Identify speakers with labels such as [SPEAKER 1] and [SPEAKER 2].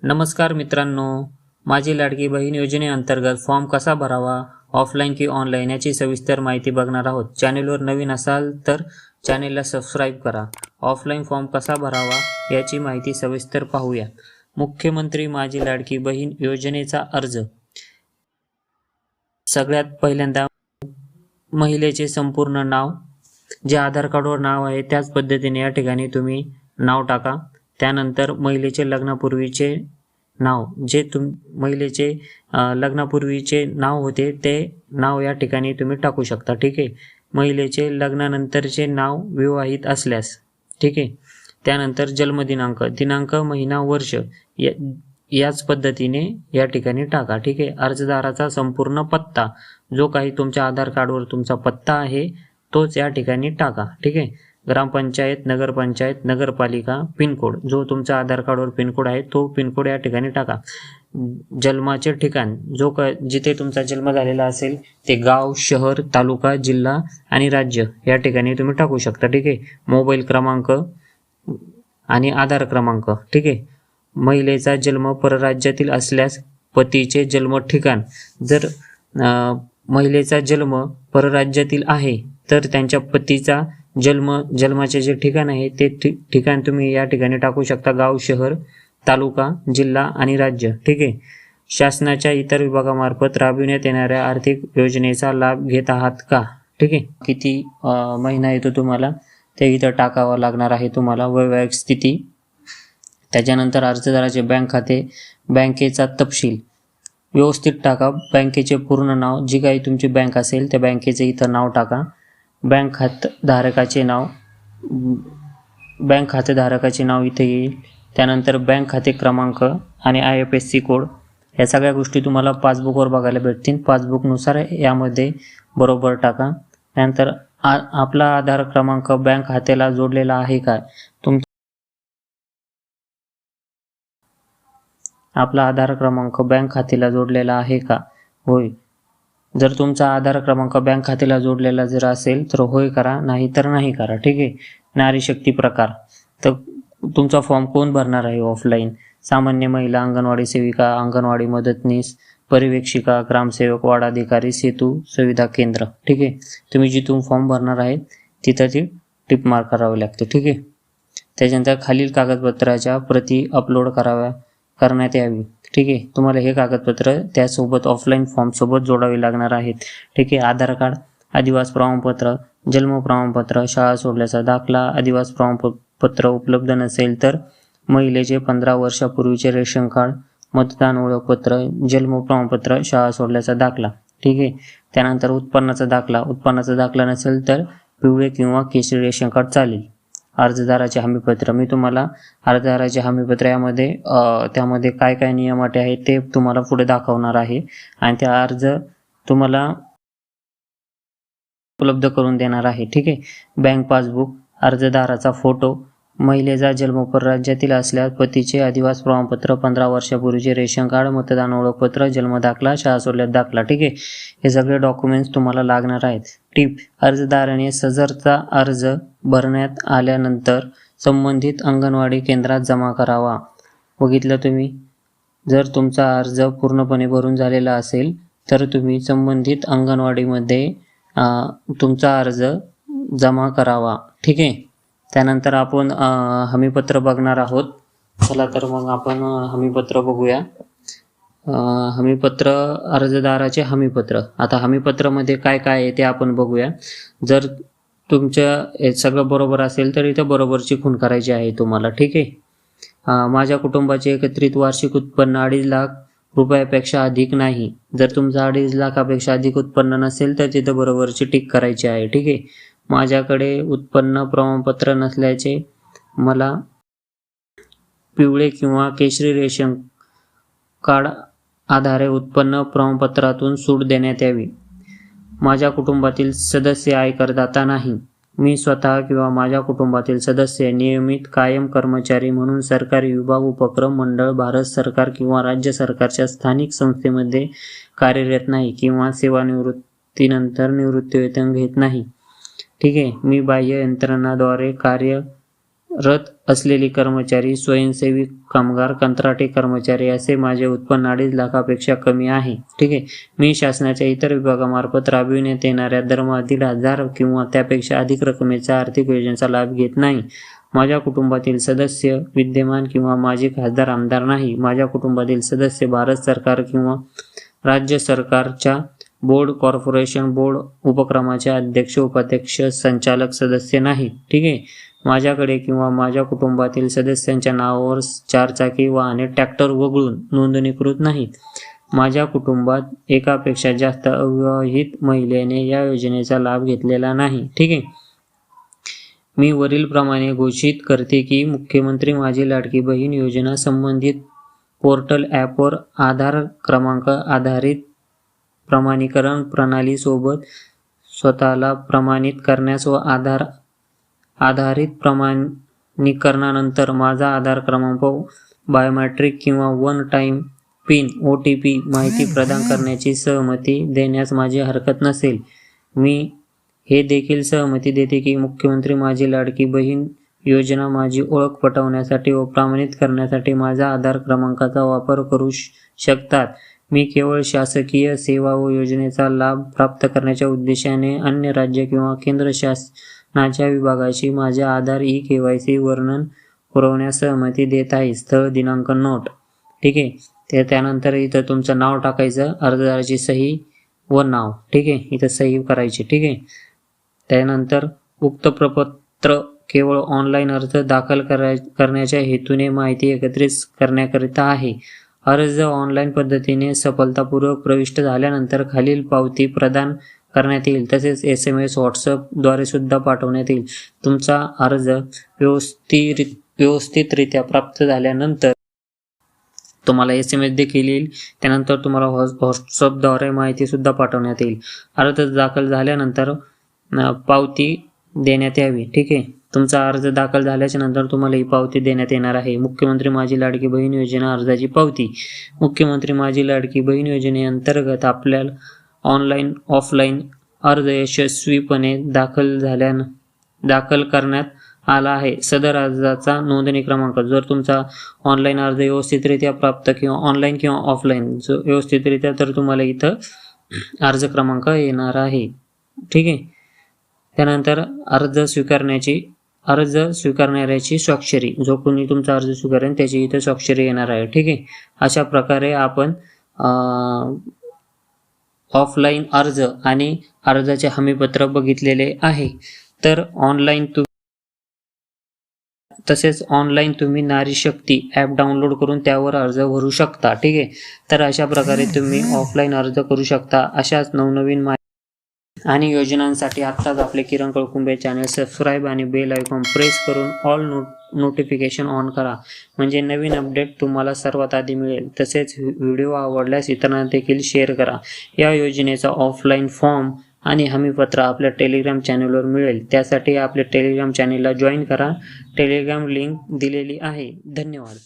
[SPEAKER 1] नमस्कार मित्रांनो, माझी लाडकी बहीण योजनेअंतर्गत फॉर्म कसा भरावा, ऑफलाईन की ऑनलाईन याची सविस्तर माहिती बघणार आहोत. चॅनेलवर नवीन असाल तर चॅनेलला सबस्क्राईब करा. ऑफलाईन फॉर्म कसा भरावा याची माहिती सविस्तर पाहूया. मुख्यमंत्री माझी लाडकी बहीण योजनेचा अर्ज. सगळ्यात पहिल्यांदा महिलेचे संपूर्ण नाव, जे आधार कार्डवर नाव आहे त्याच पद्धतीने या ठिकाणी तुम्ही नाव टाका. त्यानंतर महिलेचे लग्नापूर्वीचे नाव, जे महिलेचे लग्नापूर्वीचे नाव होते ते नाव या ठिकाणी तुम्ही टाकू शकता. ठीक आहे. महिलेचे लग्नानंतरचे नाव विवाहित असल्यास. ठीक आहे. त्यानंतर जन्मदिनांक, दिनांक, महिना, वर्ष याच पद्धतीने या ठिकाणी टाका. ठीक आहे. अर्जदाराचा संपूर्ण पत्ता, जो काही तुमच्या आधार कार्डवर तुमचा पत्ता आहे तोच या ठिकाणी टाका. ठीक आहे. ग्रामपंचायत, नगरपंचायत, नगरपालिका, पिनकोड, जो तुमचा आधार कार्डवर पिनकोड आहे तो पिनकोड या ठिकाणी टाका. जन्माचे ठिकाण, जिथे तुमचा जन्म झालेला असेल ते गाव, शहर, तालुका, जिल्हा आणि राज्य या ठिकाणी तुम्ही टाकू शकता. ठीक आहे. मोबाईल क्रमांक आणि आधार क्रमांक. ठीक आहे. महिलेचा जन्म परराज्यातील असल्यास पतीचे जन्म ठिकाण, जर महिलेचा जन्म परराज्यातील आहे तर त्यांच्या पतीचा जन्माचे जे ठिकाण आहे ते ठिकाण तुम्ही या ठिकाणी टाकू शकता. गाव, शहर, तालुका, जिल्हा आणि राज्य. ठीक आहे. शासनाच्या इतर विभागामार्फत राबविण्यात येणाऱ्या आर्थिक योजनेचा लाभ घेत आहात का? ठीक आहे. किती महिना येतो तुम्हाला ते इथं टाकावं लागणार आहे तुम्हाला. वैवाहिक स्थिती, त्याच्यानंतर अर्जदाराचे बँक खाते, बँकेचा तपशील व्यवस्थित टाका. बँकेचे पूर्ण नाव, जी काही तुमची बँक असेल त्या बँकेचे इथं नाव टाका. बँक खातेधारकाचे नाव इथे येईल. त्यानंतर बँक खाते क्रमांक आणि IFSC कोड, या सगळ्या गोष्टी तुम्हाला पासबुकवर बघायला भेटतील. पासबुकनुसार यामध्ये बरोबर टाका. त्यानंतर आपला आधार क्रमांक बँक खात्याला जोडलेला आहे का? आपला आधार क्रमांक बँक खात्याला जोडलेला आहे का? होय. जर तुमचा आधार क्रमांक बँक खात्याला जोडलेला जर असेल तर होय करा, नाही तर नाही करा. ठीक आहे. नारी शक्ती प्रकार, तर तुमचा फॉर्म कोण भरणार आहे ऑफलाईन? सामान्य महिला, अंगणवाडी सेविका, अंगणवाडी मदतनीस, पर्यवेक्षिका, ग्रामसेवक, वार्ड अधिकारी, सेतू सुविधा केंद्र. ठीक आहे. तुम्ही जिथून फॉर्म भरणार आहे तिथं ती टिक मार्क करावी लागते. ठीक आहे. त्याच्यानंतर खालील कागदपत्राच्या प्रती अपलोड करण्यात यावी. ठीक आहे. तुम्हाला हे कागदपत्र त्यासोबत ऑफलाईन फॉर्म सोबत जोडावे लागणार आहेत. ठीक आहे. आधार कार्ड, आदिवास प्रमाणपत्र, जन्म प्रमाणपत्र, शाळा सोडल्याचा दाखला. आदिवास प्रमाणपत्र उपलब्ध नसेल तर महिलेचे 15 वर्षापूर्वीचे रेशन कार्ड, मतदान ओळखपत्र, जन्म प्रमाणपत्र, शाळा सोडल्याचा दाखला. ठीक आहे. त्यानंतर उत्पन्नाचा दाखला नसेल तर पिवळे किंवा केशरी रेशन कार्ड चालेल. अर्जदाराचे हमीपत्र, मी तुम्हाला अर्जदाराचे हमीपत्र त्यामध्ये काय काय नियम अटी आहेत ते तुम्हाला पुढे दाखवणार आहे आणि त्या अर्ज तुम्हाला उपलब्ध करून देणार आहे. ठीक आहे. बँक पासबुक, अर्जदाराचा फोटो, महिलेचा जन्म परराज्यातील असल्यास पतीचे आदिवास प्रमाणपत्र, 15 वर्षापूर्वीचे रेशन कार्ड, मतदान ओळखपत्र, जन्म दाखला, शाळा सोडल्याचा दाखला. ठीक आहे. हे सगळे डॉक्युमेंट्स तुम्हाला लागणार आहेत. टिप: अर्जदाराने सदरचा अर्ज भरण्यात आल्यानंतर संबंधित अंगणवाडी केंद्रात जमा करावा. बघितलं तुम्ही, जर तुमचा अर्ज पूर्णपणे भरून झालेला असेल तर तुम्ही संबंधित अंगणवाडीमध्ये तुमचा अर्ज जमा करावा. ठीक आहे. त्यानंतर आपण हमीपत्र बघणार आहोत. चला तर मग आपण हमीपत्र बघूया. हमीपत्र, अर्जदाराचे हमीपत्र. आता हमीपत्रामध्ये काय काय आहे ते आपण बघूया. जर तुमच्या सगळं बरोबर असेल तर इथं बरोबरची खूण करायची आहे तुम्हाला. ठीक आहे. माझ्या कुटुंबाचे एकत्रित वार्षिक उत्पन्न 2.5 लाख रुपयापेक्षा अधिक नाही. जर तुमचं 2.5 लाखापेक्षा अधिक उत्पन्न नसेल तर तिथं बरोबरची टिक करायची आहे. ठीक आहे. माझ्याकडे उत्पन्न प्रमाणपत्र नसल्याचे मला पिवळे किंवा केशरी रेशन कार्ड आधारे उत्पन्न प्रमाणपत्रातून सूट देण्यात यावी. माझ्या कुटुंबातील सदस्य आयकरदाता नाही. मी स्वतः किंवा माझ्या कुटुंबातील सदस्य नियमित कायम कर्मचारी म्हणून सरकारी विभाग, उपक्रम, मंडळ, भारत सरकार किंवा राज्य सरकारच्या स्थानिक संस्थेमध्ये कार्यरत नाही किंवा सेवानिवृत्तीनंतर निवृत्तीवेतन घेत नाही. ठीक आहे. मी बाह्य यंत्रणाद्वारे कार्य रत असलेली कर्मचारी, स्वयंसेवी कामगार, कंत्राटी कर्मचारी असे माझे उत्पन्न 2.5 लाखापेक्षा कमी आहे. ठीक आहे. मी शासनाच्या इतर विभागामार्फत राबविण्यात येणाऱ्या दरमहा 1,500 किंवा त्यापेक्षा अधिक रकमेचा आर्थिक योजनेचा लाभ घेत नाही. माझ्या कुटुंबातील सदस्य विद्यमान किंवा माजी खासदार, आमदार नाही. माझ्या कुटुंबातील सदस्य भारत सरकार किंवा राज्य सरकारच्या बोर्ड, कॉर्पोरेशन, बोर्ड उपक्रमाचे अध्यक्ष, उपाध्यक्ष, संचालक, सदस्य नाही. ठीक आहे. माझ्याकडे किंवा माझ्या कुटुंबातील सदस्यांच्या नावावर 4चाकी वाहने, ट्रॅक्टर वगळून नोंदणीकृत नाहीत. माझ्या कुटुंबात एकापेक्षा जास्त अविवाहित महिलेने या योजनेचा लाभ घेतलेला नाही. ठीक आहे. मी वरीलप्रमाणे घोषित करते की मुख्यमंत्री माझी लाडकी बहीण योजना संबंधित पोर्टल ॲपवर आधार क्रमांक आधारित प्रमाणीकरण प्रणालीसोबत स्वतःला प्रमाणित करण्यास व आधार आधारित प्रमाणीकरणानंतर माझा आधार क्रमांक, बायोमेट्रिक किंवा वन टाइम पिन OTP माहिती प्रदान करण्याची सहमती देण्यास माझी हरकत नसेल. मी हे देखील सहमती देते की मुख्यमंत्री माझी लाडकी बहीण योजना माझी ओळख पटवण्यासाठी व प्रमाणित करण्यासाठी माझ्या आधार क्रमांकाचा वापर करू शकतात. मी केवळ शासकीय सेवा व योजनेचा लाभ प्राप्त करण्याच्या उद्देशाने अन्य राज्य किंवा केंद्र शासनाच्या विभागाशी माझे आधार KYC वर्णन पुरवण्यास सहमती देत आहे. स्थळ, दिनांक, नोट. ठीक आहे. त्यानंतर इथं तुमचं नाव टाकायचं, अर्जदाराची सही व नाव. ठीक आहे. इथं सही करायची. ठीक आहे. त्यानंतर उक्त प्रपत्र केवळ ऑनलाईन अर्ज दाखल करण्याच्या हेतूने माहिती एकत्रित करण्याकरिता आहे. अर्ज ऑनलाईन पद्धतीने सफलतापूर्वक प्रविष्ट झाल्यानंतर खालील पावती प्रदान करण्यात येईल. तसेच SMS, WhatsAppद्वारे सुद्धा पाठवण्यात येईल. तुमचा अर्ज व्यवस्थितरित्या प्राप्त झाल्यानंतर तुम्हाला SMS देखील येईल. त्यानंतर तुम्हाला WhatsAppद्वारे माहिती सुद्धा पाठवण्यात येईल. अर्ज दाखल झाल्यानंतर पावती देण्यात यावी. ठीक आहे. तुमचा अर्ज दाखल झाल्याच्या नंतर तुम्हाला ही पावती देण्यात येणार आहे. मुख्यमंत्री माझी लाडकी बहीण योजना अर्जाची पावती. मुख्यमंत्री माझी लाडकी बहीण योजनेअंतर्गत आपल्याला ऑनलाईन ऑफलाईन अर्ज यशस्वीपणे दाखल करण्यात आला आहे. सदर अर्जाचा नोंदणी क्रमांक, जर तुमचा ऑनलाईन अर्ज व्यवस्थितरित्या प्राप्त किंवा ऑनलाईन किंवा ऑफलाईन व्यवस्थितरित्या, तर तुम्हाला इथं अर्ज क्रमांक येणार आहे. ठीक आहे. त्यानंतर अर्ज स्वीकारणाऱ्याची स्वाक्षरी, जो कोणी तुमचा अर्ज स्वीकारेल त्याची इथे स्वाक्षरी येणार आहे. ठीक आहे. अशा प्रकारे आपण ऑफलाईन अर्ज आणि अर्जाचे हमीपत्र बघितलेले आहे. तर तसेच ऑनलाईन तुम्ही नारी शक्ती ॲप डाउनलोड करून त्यावर अर्ज भरू शकता. ठीक आहे. तर अशा प्रकारे तुम्ही ऑफलाईन अर्ज करू शकता. अशाच नवनवीन माहिती आणि योजनांसाठी आत्ताच आपले किरण कळकुंबे चॅनल सबस्क्राईब आणि बेल आयकॉन प्रेस करून ऑल नोटिफिकेशन ऑन करा, म्हणजे नवीन अपडेट तुम्हाला सर्वात आधी मिळेल. तसेच व्हिडिओ आवडल्यास इतरांना देखील शेअर करा. या योजनेचा ऑफलाईन फॉर्म आणि हमीपत्र आपल्या टेलिग्राम चॅनलवर मिळेल. त्यासाठी आपल्या टेलिग्राम चॅनलला जॉईन करा. टेलिग्राम लिंक दिलेली आहे. धन्यवाद.